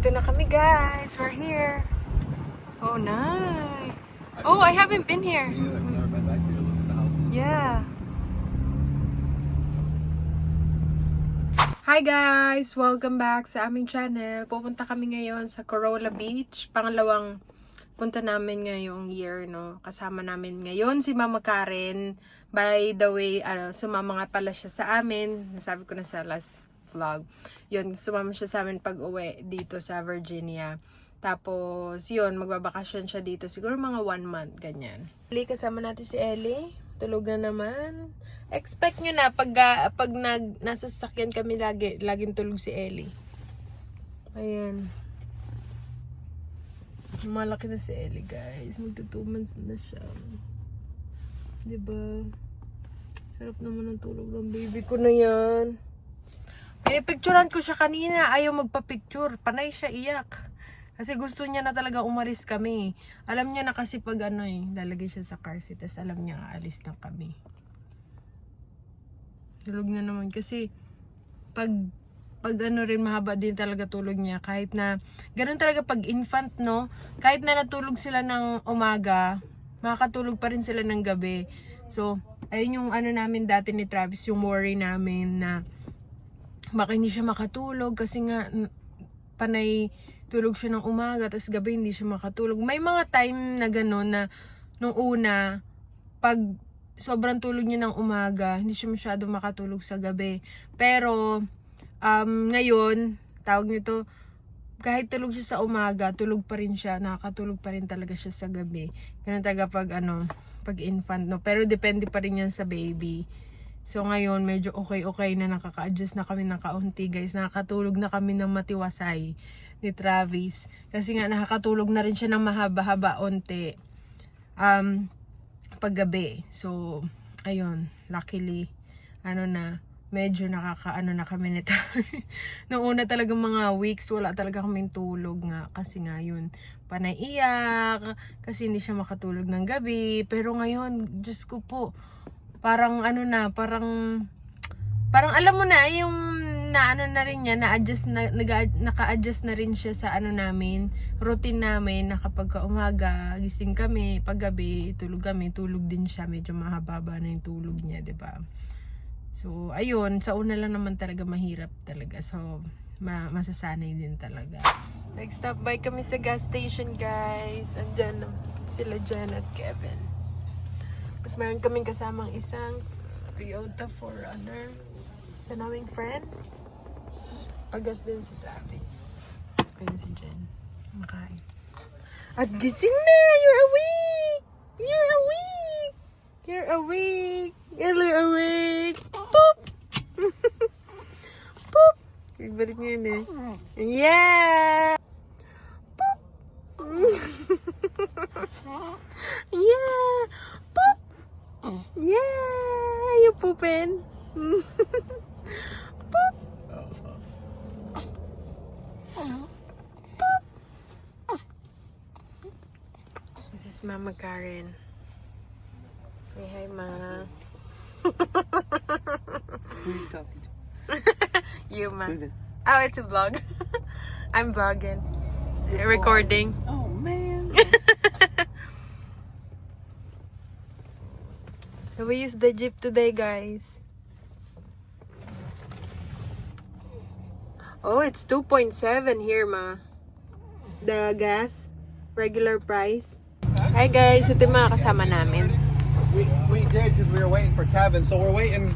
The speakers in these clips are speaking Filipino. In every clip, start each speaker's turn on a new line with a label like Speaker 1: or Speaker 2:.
Speaker 1: Nandito na kami, guys. We're here. Oh, nice. Oh, I haven't been here. Yeah. Hi guys! Welcome back sa aming channel. Pupunta kami ngayon sa Corolla Beach. Pangalawang punta namin ngayong year, no? Kasama namin ngayon si Mama Karen. By the way, sumama nga pala siya sa amin. Nasabi ko na sa last vlog. Yun, sumama siya sa amin pag-uwi dito sa Virginia. Tapos, yun, magbabakasyon siya dito. Siguro mga 1 month, ganyan. Kasama natin si Ellie. Tulog na naman. Expect nyo na, pag nasa sasakyan kami laging tulog si Ellie. Ayan. Malaki na si Ellie, guys. Magto 2 months na siya. Diba? Sarap naman ang tulog ng baby ko na yan. Pinipicturean ko siya kanina. Ayaw magpa-picture. Panay siya iyak. Kasi gusto niya na talaga umalis kami. Alam niya na kasi pag lalagay siya sa car seat. Tapos alam niya aalis na kami. Tulog na naman. Kasi pag rin mahaba din talaga tulog niya. Kahit na, ganun talaga pag infant, no? Kahit na natulog sila ng umaga, makakatulog pa rin sila ng gabi. So, ayun yung namin dati ni Travis, yung worry namin na baka hindi siya makatulog kasi nga panay tulog siya ng umaga, tapos gabi hindi siya makatulog. May mga time na gano'n na nung una, pag sobrang tulog niya ng umaga, hindi siya masyado makatulog sa gabi. Pero, ngayon, tawag nito, kahit tulog siya sa umaga, tulog pa rin siya, nakakatulog pa rin talaga siya sa gabi. Ganun talaga pag infant, no? Pero depende pa rin yan sa baby. So ngayon, medyo okay na nakaka-adjust na kami ng kaunti, guys. Nakakatulog na kami ng matiwasay ni Travis. Kasi nga nakakatulog na rin siya ng mahaba-haba onte paggabi. So, ayun, luckily, medyo na kami nito. Nung una talaga mga weeks, wala talaga kaming tulog nga. Kasi nga yun, panay iyak, kasi hindi siya makatulog ng gabi. Pero ngayon, Diyos ko po, parang parang alam mo na, yung na rin niya, naka-adjust na rin siya sa namin, routine namin, na kapag umaga, gising kami, paggabi, tulog kami, tulog din siya, medyo mahaba na yung tulog niya, 'di ba? So, ayun, sa una lang naman talaga mahirap talaga. So, masasanay din talaga. Nag-stop by kami sa gas station, guys. Andyan sila Jen at Kevin. Tapos meron kaming kasamang isang Toyota 4Runner. Sa naming friend. Pagas din si Travis. Ayun si Jen. Makain. At gising na! You're awake! You're awake! You're awake! You're awake! Poop! Poop! Ibalik niya yun eh. Yeah! Poop! Yeah! Poop! Yeah! You poopin'? Poop! Poop! This is Mama Karen. Say hi, Ma.
Speaker 2: Who are you talking to?
Speaker 1: You, Ma.
Speaker 2: Who's it?
Speaker 1: Oh, it's a vlog. I'm vlogging. Recording.
Speaker 2: Oh, man.
Speaker 1: We used the Jeep today, guys. Oh, it's 2.7 here, Ma. The gas, regular price. Hi, guys. Ito yung mga kasama namin.
Speaker 3: We did because we were waiting for Kevin, so we're waiting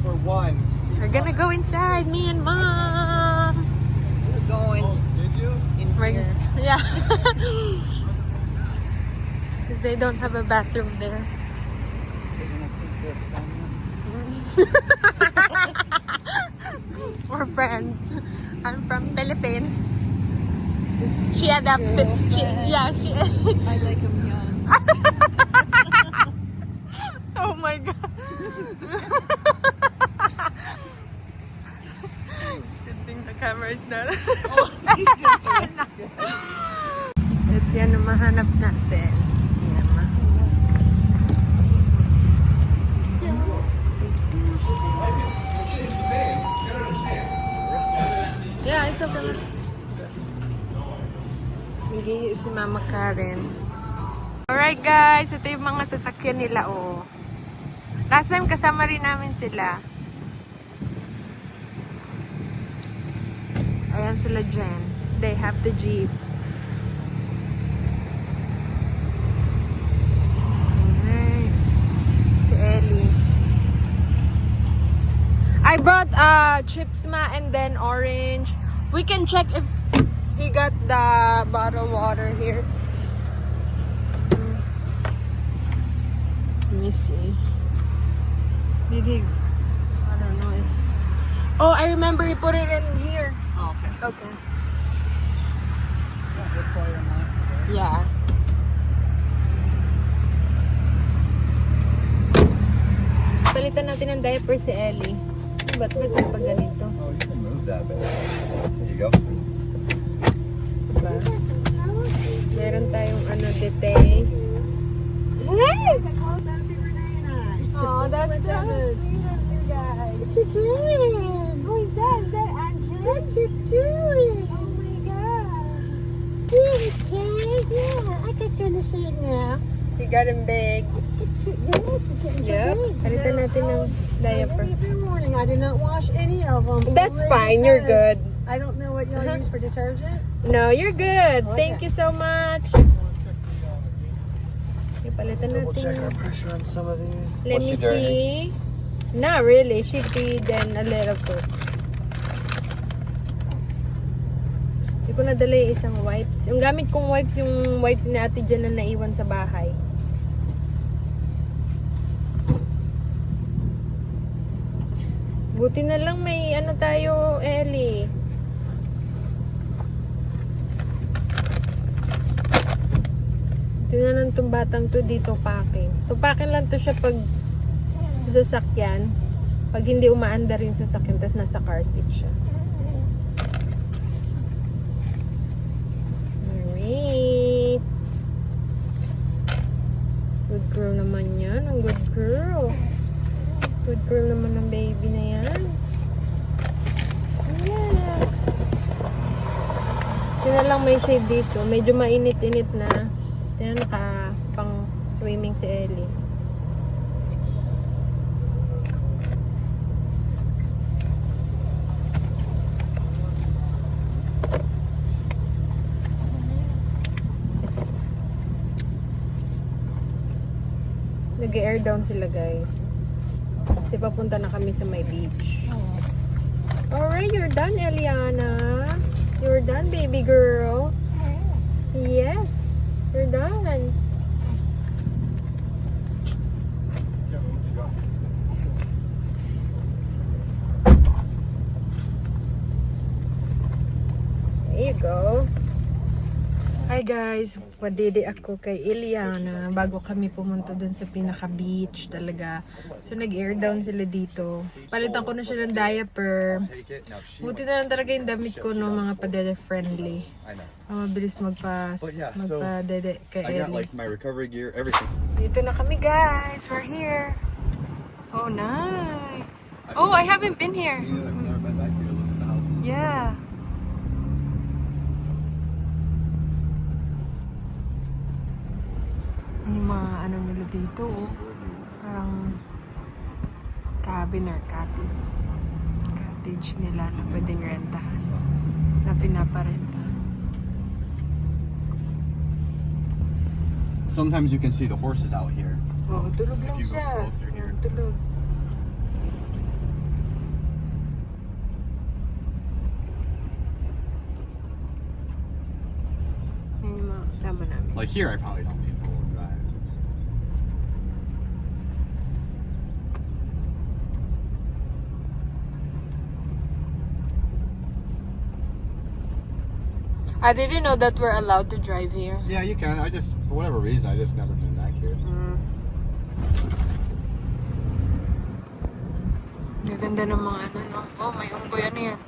Speaker 3: for one.
Speaker 1: We're gonna go inside, me and Mom.
Speaker 2: We're going
Speaker 3: Did you?
Speaker 2: in
Speaker 1: We're,
Speaker 2: here.
Speaker 1: yeah. Because they don't have a bathroom there.
Speaker 2: They're gonna think we're funny.
Speaker 1: We're friends. I'm from Philippines. She adapted. She.
Speaker 2: I like him young.
Speaker 1: Oh my God. Good thing the camera is not. Let's yan ang mahanap natin. Yan, Yeah, it's okay. Naghihi si Mama Karen. Alright guys, ito yung mga sasakyan nila oh. Last time kasama rin namin sila. Ayan sila Jen. They have the Jeep. Alright. Si Ellie. I brought chips ma and then orange. We can check if he got the bottled water here. Let me see. Did he? I don't know if. Oh, I remember he put it in here.
Speaker 2: Oh, okay.
Speaker 1: Okay.
Speaker 2: Yeah, good for your mom.
Speaker 1: Yeah. Palitan natin ng diaper si Ellie. Ba't pag ganito?
Speaker 3: Oh, you can move that bit. There you go.
Speaker 1: Diba? Meron tayong dete. Hey! Oh, that's so sweet of you guys. What you doing? Who is that? Is that Angela? What you doing? Oh my god. Good, Kate. Yeah, I got you in the shade now. She got him big. Yep. Palitan natin ng diaper.
Speaker 4: Every morning, I did not wash any of them.
Speaker 1: That's fine. You're good.
Speaker 4: I don't know what y'all use for detergent.
Speaker 1: No, you're good.
Speaker 4: Okay.
Speaker 1: Thank you so much. Palitan
Speaker 3: Double check
Speaker 1: natin.
Speaker 3: our pressure on some of these.
Speaker 1: Let
Speaker 3: Was
Speaker 1: me
Speaker 3: she dirty?
Speaker 1: see. Not really. She did then a little bit. Hindi ko nadala yung isang wipes. Yung gamit kong wipes, yung wipes ni ate dyan na naiwan sa bahay. Buti na lang may tayo, Ellie. Tingnan lang itong batang to dito packing. Tupakin lang to siya pag sa sasakyan. Pag hindi umaandar yung sasakyan, tas nasa car seat siya. Alright. Good girl naman yan. Ang good girl. Good girl naman ng baby na yan. Yeah. Tingnan lang may shade dito. Medyo mainit-init na. Tingnan naka pang swimming si Ellie. Nag-air down sila guys. Kasi papunta na kami sa my beach. Alright, you're done, Eliana. You're done, baby girl. Yes, you're done. There you go. Hi guys, padede ako kay Eliana bago kami pumunta dun sa pinaka-beach talaga. So nag-air down sila dito. Palitan ko na siya ng diaper.
Speaker 3: Take it. Now she.
Speaker 1: Buti na lang talaga yung damit ko no, mga padede friendly.
Speaker 3: I know.
Speaker 1: Mabilis
Speaker 3: But yeah, so,
Speaker 1: magpadede kay
Speaker 3: I got
Speaker 1: Ellie.
Speaker 3: like my recovery gear, everything.
Speaker 1: Dito na kami guys, we're here. Oh nice. Oh, I haven't been here.
Speaker 3: I've never been back here to look at the houses.
Speaker 1: Yeah. Yung mga nila dito, oh. Parang cabin or cottage nila na pwedeng rentahan. Na pinaparenta.
Speaker 3: Sometimes you can see the horses out here.
Speaker 1: Oh, tulog lang
Speaker 3: you go
Speaker 1: siya.
Speaker 3: slow through here.
Speaker 1: Oh, tulog. Yan yung mga kasama namin.
Speaker 3: Like here, I probably don't need four-wheel drive.
Speaker 1: I didn't know that we're allowed to drive here.
Speaker 3: Yeah, you can. I just, for whatever reason, I just never been back here.
Speaker 1: Gaganda ng mga no? Oh, may unggoy. Ano yan?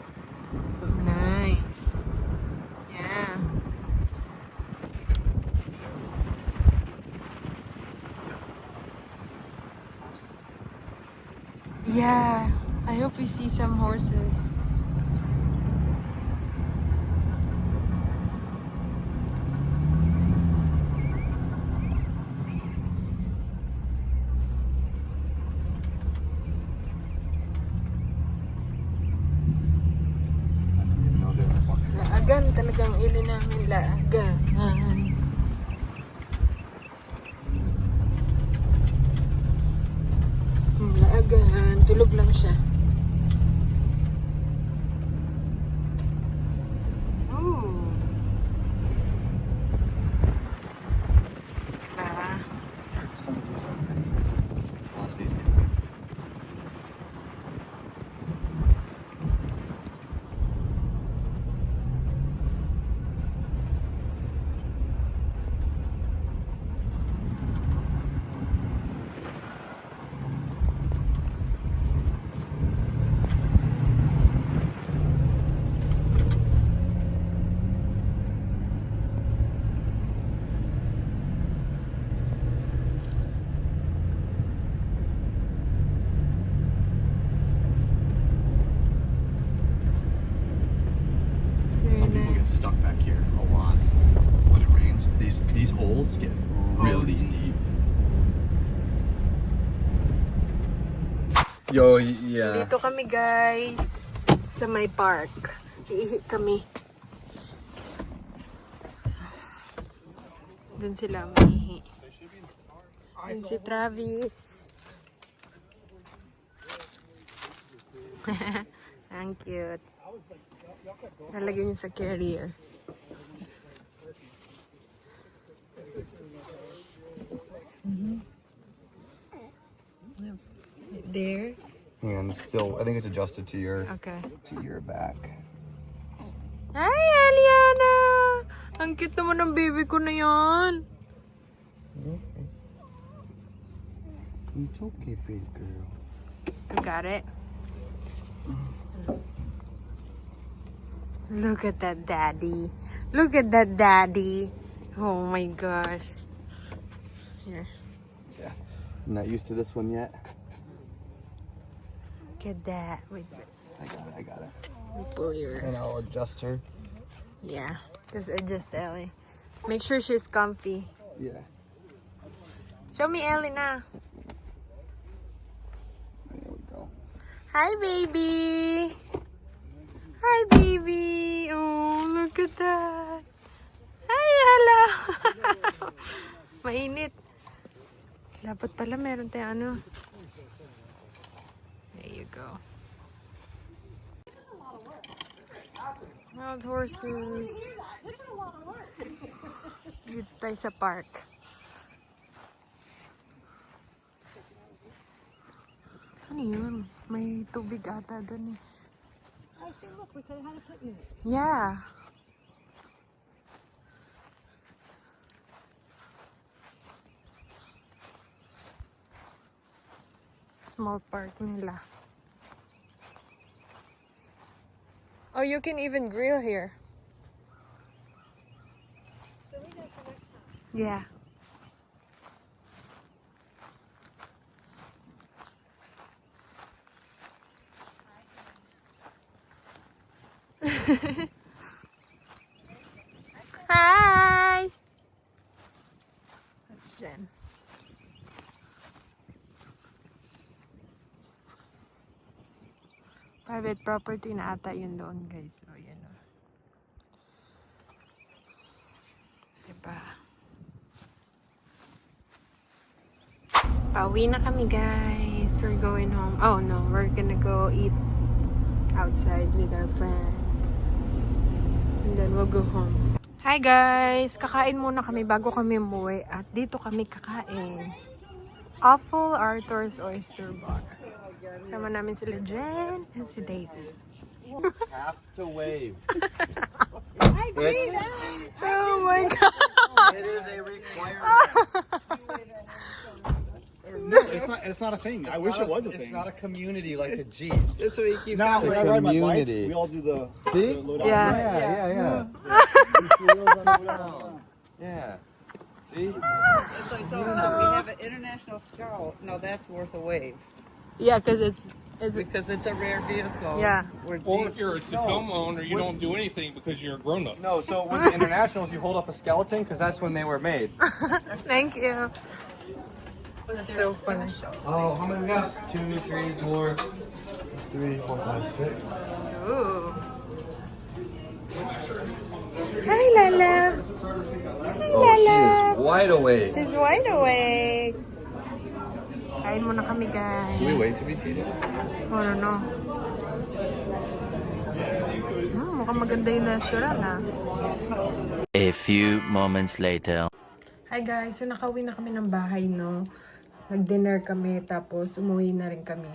Speaker 1: Nice. Yeah. Yeah. I hope we see some horses. laagan. Talagang ili namin laagan. Laagan. Tulog lang siya. Ooh. Ah.
Speaker 3: Some of these are crazy. A lot of these get crazy. Some people get stuck back here a lot when it rains. These holes get really deep. Yo, yeah.
Speaker 1: Dito kami guys sa may park. Iihi kami. Doon sila umiihi. Doon si Travis. Ang cute. Nalagay niya sa carrier. There.
Speaker 3: And still, I think it's adjusted to your
Speaker 1: Okay.
Speaker 3: back.
Speaker 1: Hi, Eliana! Ang cute naman ng baby ko na yan.
Speaker 3: It's okay, big girl.
Speaker 1: You got it? Look at that daddy. Look at that daddy. Oh my gosh. Here.
Speaker 3: Yeah. I'm not used to this one yet.
Speaker 1: Look at that. Wait,
Speaker 3: I got it.
Speaker 1: pull your...
Speaker 3: And I'll adjust her.
Speaker 1: Yeah. Just adjust Ellie. Make sure she's comfy.
Speaker 3: Yeah.
Speaker 1: Show me Ellie na.
Speaker 3: There we go.
Speaker 1: Hi, baby. Hi, baby. Oh, look at that. Hi, hello. Mainit. Dapat pala meron tayong ano. There you go. Wild horses. Dito tayo sa park. Ano yun? May tubig ata doon eh.
Speaker 4: I see, look, we could have had a picnic.
Speaker 1: Yeah. Small park nila. Oh, you can even grill here.
Speaker 4: So we got some next time.
Speaker 1: Yeah. Hi! That's Jen. Private property na ata yun doon, guys. So, yan o. Diba? Pauwi na kami, guys. We're going home. Oh, no. We're gonna go eat outside with our friends. And then we'll go home. Hi, guys! Kakain muna kami bago kami umuwi. At dito kami kakain. Awful Arthur's Oyster Bar. Sama namin sila Jen and si David.
Speaker 3: Have to wave.
Speaker 1: Oh my God!
Speaker 3: It is a requirement.
Speaker 5: No, it's not a thing. I wish it was a
Speaker 3: It's
Speaker 5: thing.
Speaker 3: not a community like a Jeep.
Speaker 2: That's what he keeps
Speaker 5: Now,
Speaker 3: It's a
Speaker 5: when I ride my bike,
Speaker 3: community.
Speaker 5: we all do the
Speaker 3: See?
Speaker 5: the low down.
Speaker 1: Yeah.
Speaker 3: Yeah. See?
Speaker 2: It's like, so, we have an international scout. No, that's worth a wave.
Speaker 1: Yeah, because it's
Speaker 2: Because it's a rare vehicle.
Speaker 1: Yeah.
Speaker 2: We're
Speaker 6: Or
Speaker 2: deep.
Speaker 6: if you're a Tacoma owner, you don't do anything because you're a grown-up.
Speaker 3: No, so with the internationals, you hold up a skeleton because that's when they were made.
Speaker 1: Thank you. That's so funny.
Speaker 3: Oh, how many we got? 2, 3, 4. That's 3, 4, 5, 6.
Speaker 1: Ooh.
Speaker 3: wide awake.
Speaker 1: She's wide awake. Kain muna kami, guys.
Speaker 3: Can we wait to be seated?
Speaker 1: No. Mukhang maganda yung restaurant, ha?
Speaker 7: A few moments later.
Speaker 1: Hi guys, so nakauwi na kami ng bahay, no? Nag-dinner kami, tapos umuwi na rin kami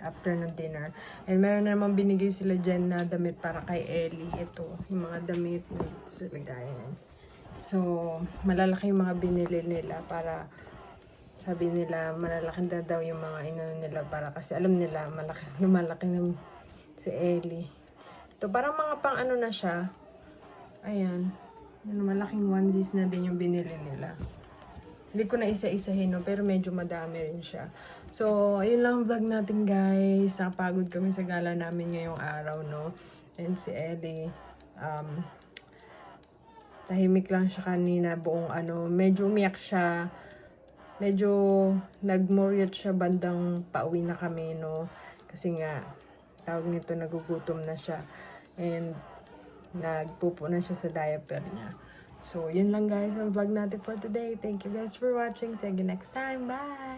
Speaker 1: after ng dinner. And meron na naman binigay sila dyan na damit para kay Ellie. Ito, yung mga damit na sa lagayan. So, malalaki yung mga binili nila para sabi nila malalaki na daw yung mga inano nila para kasi alam nila malaki na si Ellie. Ito, parang mga pang ano na siya. Ayan. Malaking onesies na din yung binili nila. Hindi ko na isa-isahin, no? Pero medyo madami rin siya. So, ayun lang vlog natin, guys. Nakapagod kami sa gala namin ngayong araw, no? And si Ellie, tahimik lang siya kanina, buong ano. Medyo umiyak siya. Medyo nagmuriot siya bandang pauwi na kami, no? Kasi nga, tawag nito, nagugutom na siya. And nagpupo na siya sa diaper niya. So, yun lang guys ang vlog natin for today. Thank you guys for watching. See you next time. Bye!